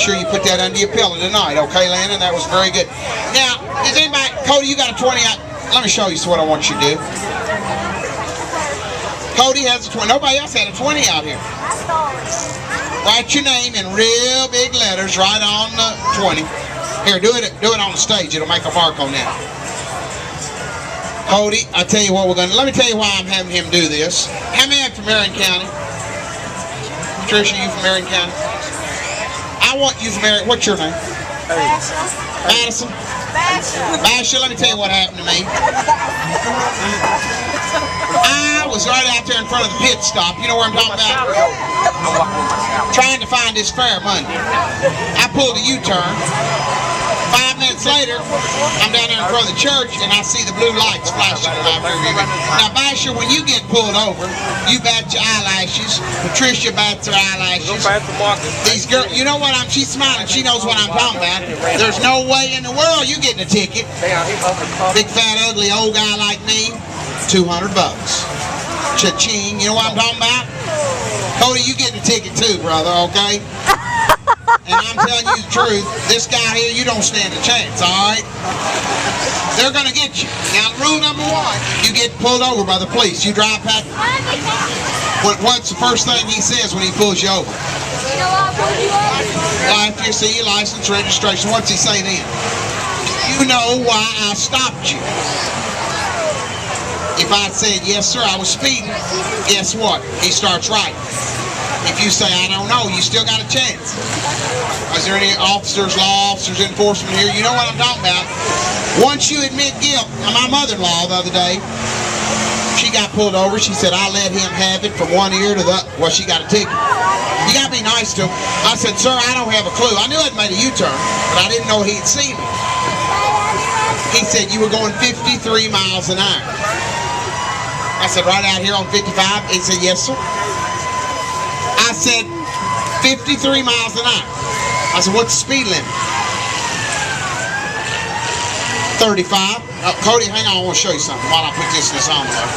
sure you put that under your pillow tonight, okay, Landon? That was very good. Now, is anybody, Cody, you got a 20 out? Let me show you what I want you to do. Cody has a 20. Nobody else had a 20 out here. Write your name in real big letters right on the 20. Here, do it on the stage. It'll make a mark on that. Cody, I tell you what we're going to, let me tell you why I'm having him do this. How many are from Marion County? Patricia, you from Marion County? I want you from Marion. What's your name? Madison. Basha, let me tell you what happened to me. I was right out there in front of the pit stop. You know where I'm talking about? Trying to find this fare Monday. I pulled a U-turn. 5 minutes later, I'm down there in front of the church and I see the blue lights flashing in my rearview mirror. Now, Basha, when you get pulled over, you bat your eyelashes. Patricia bats her eyelashes. These girls, you know what she's smiling. She knows what I'm talking about. There's no way in the world you getting a ticket. Big, fat, ugly old guy like me, $200. Cha-ching. You know what I'm talking about? Cody, you getting a ticket too, brother, okay? And I'm telling you the truth, this guy here, you don't stand a chance, alright? They're going to get you. Now, rule number 1, you get pulled over by the police. You drive past. What's the first thing he says when he pulls you over? After you see your license, registration, what's he say then? You know why I stopped you. If I said, yes, sir, I was speeding, guess what? He starts writing. If you say, I don't know, you still got a chance. Is there any officers, law officers, enforcement here? You know what I'm talking about. Once you admit guilt, my mother-in-law the other day, she got pulled over. She said, I let him have it from one ear to the, well, she got a ticket. You got to be nice to him. I said, sir, I don't have a clue. I knew I'd made a U-turn, but I didn't know he'd seen me. He said, you were going 53 miles an hour. I said, right out here on 55? He said, yes, sir. I said, 53 miles an hour. I said, what's the speed limit? 35. Cody, hang on, I want to show you something while I put this in this envelope.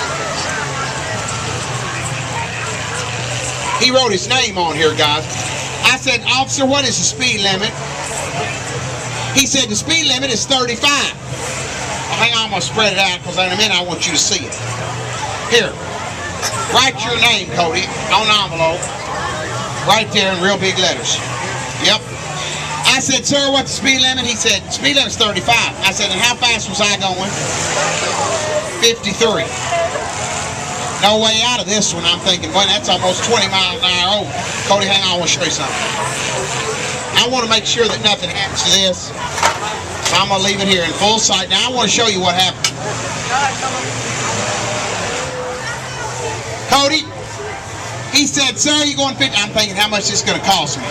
He wrote his name on here, guys. I said, officer, what is the speed limit? He said, the speed limit is 35. Well, hang on, I'm going to spread it out because in a minute I want you to see it. Here, write your name, Cody, on the envelope. Right there in real big letters. Yep. I said, sir, what's the speed limit? He said, speed limit's 35. I said, and how fast was I going? 53. No way out of this one. I'm thinking, well, that's almost 20 miles an hour over. Cody, hang on, I want to show you something. I want to make sure that nothing happens to this. So I'm going to leave it here in full sight. Now, I want to show you what happened. Cody, he said, sir, you going 50? I'm thinking, how much is this going to cost me?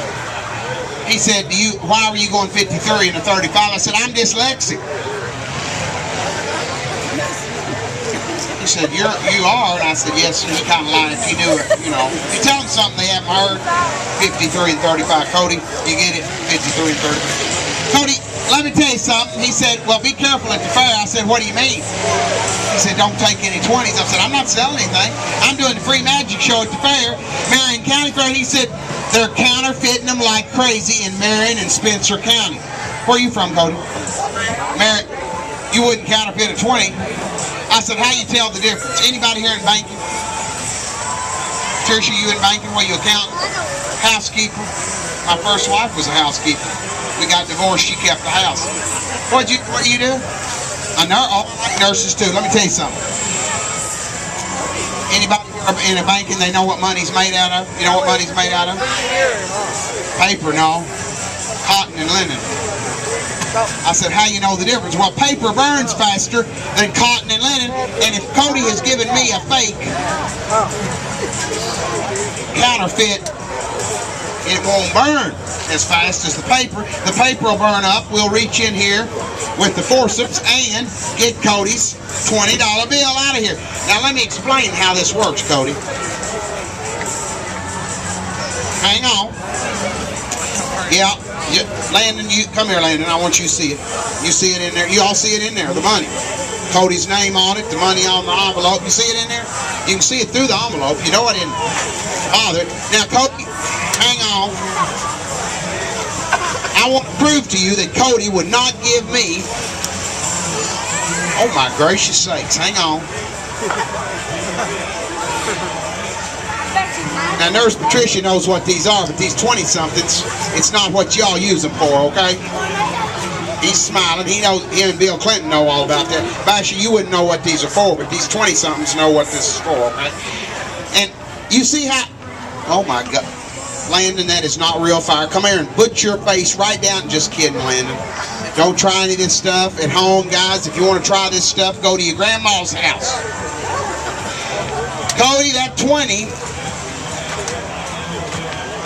He said, why were you going 53 and a 35? I said, I'm dyslexic. He said, you are? And I said, yes, sir. He kind of lied if you knew it, you know. You tell them something they haven't heard, 53 and 35. Cody, you get it? 53 and 35. Cody, let me tell you something. He said, well, be careful at the fair. I said, what do you mean? He said, don't take any 20s. I said, I'm not selling anything. I'm doing the free magic show at the fair, Marion County Fair. He said, they're counterfeiting them like crazy in Marion and Spencer County. Where are you from, Cody? Marion. You wouldn't counterfeit a 20. I said, how you tell the difference? Anybody here in banking? Tricia, you in banking? Where you accountant? Housekeeper? My first wife was a housekeeper. We got divorced. She kept the house. What do you do? A nurse? Oh, I like nurses too. Let me tell you something. Anybody in a banking, they know what money's made out of? You know what money's made out of? Paper, no. Cotton and linen. I said, how you know the difference? Well, paper burns faster than cotton and linen, and if Cody has given me a fake counterfeit, it won't burn as fast as the paper. The paper will burn up. We'll reach in here with the forceps and get Cody's $20 bill out of here. Now let me explain how this works, Cody. Hang on. Yeah, Landon, you come here, Landon. I want you to see it. You see it in there. You all see it in there, the money. Cody's name on it, the money on the envelope. You see it in there? You can see it through the envelope. You know it didn't bother. Now, Cody, hang on. I want to prove to you that Cody would not give me... Oh my gracious sakes, hang on. Now Nurse Patricia knows what these are, but these 20-somethings, it's not what y'all use them for, okay? He's smiling. He knows. Him and Bill Clinton know all about that. Basher, you wouldn't know what these are for, but these 20-somethings know what this is for, okay? And you see how... Oh my God. Landon, that is not real fire. Come here and put your face right down. Just kidding, Landon. Don't try any of this stuff at home, guys. If you want to try this stuff, go to your grandma's house. Cody, that 20...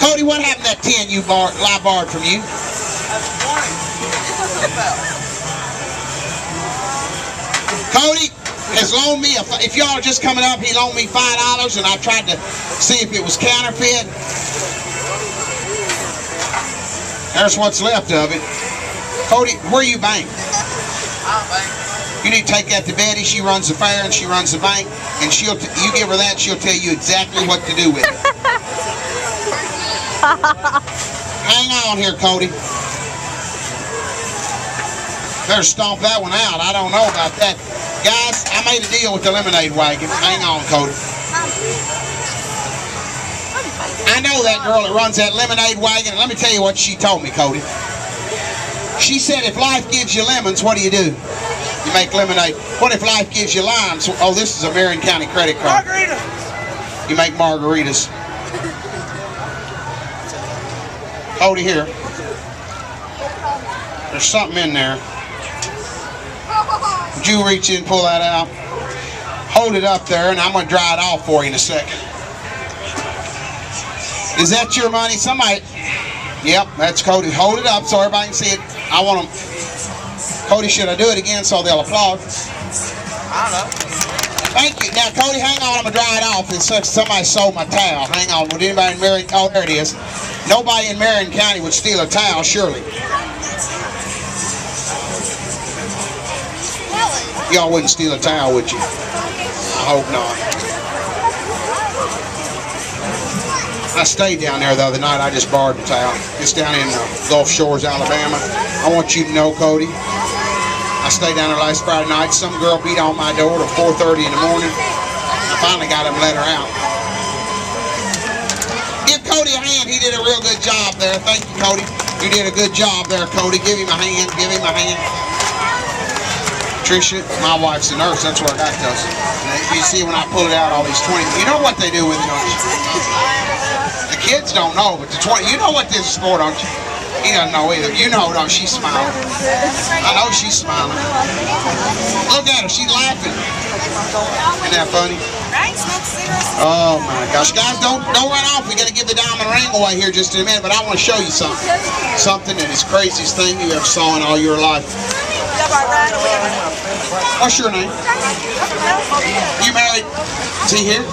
Cody, what happened to that 10 I borrowed from you? Cody has loaned me, if y'all are just coming up, he loaned me $5 and I tried to see if it was counterfeit. There's what's left of it. Cody, where you bank? You need to take that to Betty. She runs the fair and she runs the bank, and you give her that, she'll tell you exactly what to do with it. Hang on here, Cody. Better stomp that one out. I don't know about that. Guys, I made a deal with the lemonade wagon. Hang on, Cody. I know that girl that runs that lemonade wagon. Let me tell you what she told me, Cody. She said, if life gives you lemons, what do? You make lemonade. What if life gives you limes? Oh, this is a Marion County credit card. Margarita. You make margaritas. Cody, here. There's something in there. Would you reach in and pull that out? Hold it up there, and I'm going to dry it off for you in a second. Is that your money? Somebody... Yep, that's Cody. Hold it up so everybody can see it. I want them... Cody, should I do it again so they'll applaud? I don't know. Thank you. Now, Cody, hang on. I'm going to dry it off. It's like somebody sold my towel. Hang on. Would anybody in Marion... Oh, there it is. Nobody in Marion County would steal a towel, surely. Y'all wouldn't steal a towel, would you? I hope not. I stayed down there the other night. I just borrowed the towel. It's down in Gulf Shores, Alabama. I want you to know, Cody, I stayed down there last Friday night. Some girl beat on my door till 4:30 in the morning. I finally got him and let her out. Give Cody a hand. He did a real good job there. Thank you, Cody. You did a good job there, Cody. Give him a hand. Give him a hand. Tricia, my wife's a nurse. That's where I got those. You see when I pull it out, all these 20. You know what they do with it, don't you? The kids don't know, but the 20. You know what this is for, don't you? He doesn't know either. You know, don't she's smiling. I know she's smiling. Look at her. She's laughing. Isn't that funny? Oh my gosh, guys, don't run off. We got to give the diamond ring away here just in a minute, but I want to show you something. Something that is the craziest thing you ever saw in all your life. What's your name? You married? Is he here?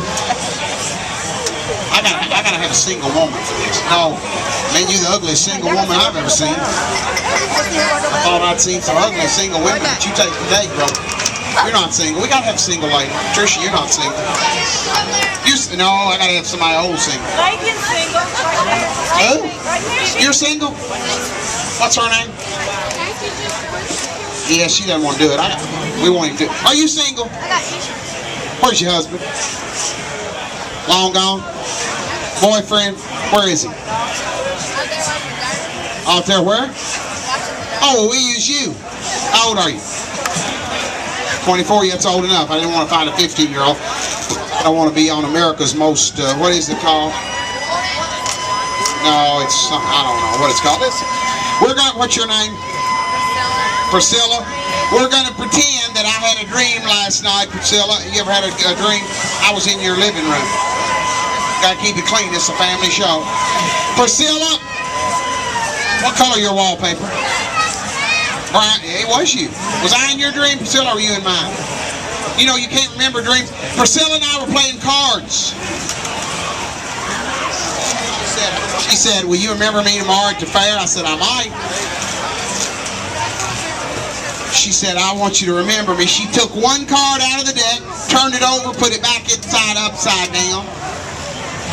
I gotta have a single woman for this. No, man, you the ugliest single woman I've ever seen. I thought I'd seen some ugly single women, but you take the date, bro. You're not single. We gotta have a single lady. Tricia, you're not single. No, I gotta have somebody old single. Megan's single. Who? You're single? What's her name? Yeah, she doesn't want to do it. We want him to. Are you single? Where's your husband? Long gone? Boyfriend? Where is he? Out there where? Oh, we use you. How old are you? 24? Yeah, that's old enough. I didn't want to find a 15-year-old. I want to be on America's most, what is it called? No, it's something, I don't know what it's called. What's your name? Priscilla. We're going to pretend that I had a dream last night, Priscilla. You ever had a dream? I was in your living room. Got to keep it clean. It's a family show. Priscilla, what color your wallpaper? Brian, it was you. Was I in your dream, Priscilla, or were you in mine? You know, you can't remember dreams. Priscilla and I were playing cards. She said, will you remember me tomorrow at the fair? I said, I might. She said, I want you to remember me. She took one card out of the deck, turned it over, put it back inside, upside down.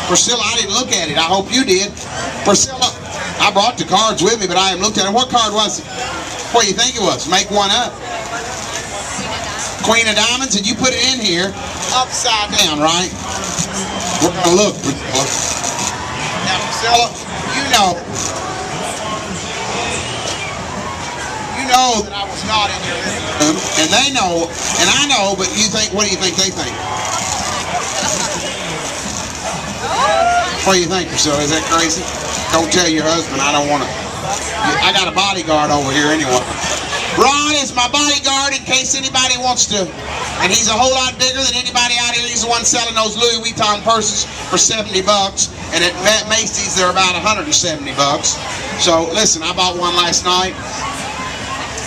Priscilla, I didn't look at it. I hope you did. Priscilla, I brought the cards with me, but I haven't looked at it. What card was it? What do you think it was? Make one up. Queen of Diamonds, and you put it in here upside down, right? We're gonna look. Now, Priscilla, you know that I was not in your living room, and they know, and I know, but you think, what do you think they think? What do you think, Priscilla? Is that crazy? Don't tell your husband. I don't want to. I got a bodyguard over here anyway. Ron is my bodyguard in case anybody wants to, and he's a whole lot bigger than anybody out here. He's the one selling those Louis Vuitton purses for $70, and at Macy's they're about $170. So listen, I bought one last night,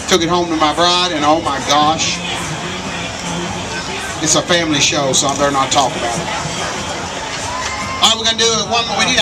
took it home to my bride, and oh my gosh, it's a family show, so I better not talk about it. All right, we're gonna do it one more. We need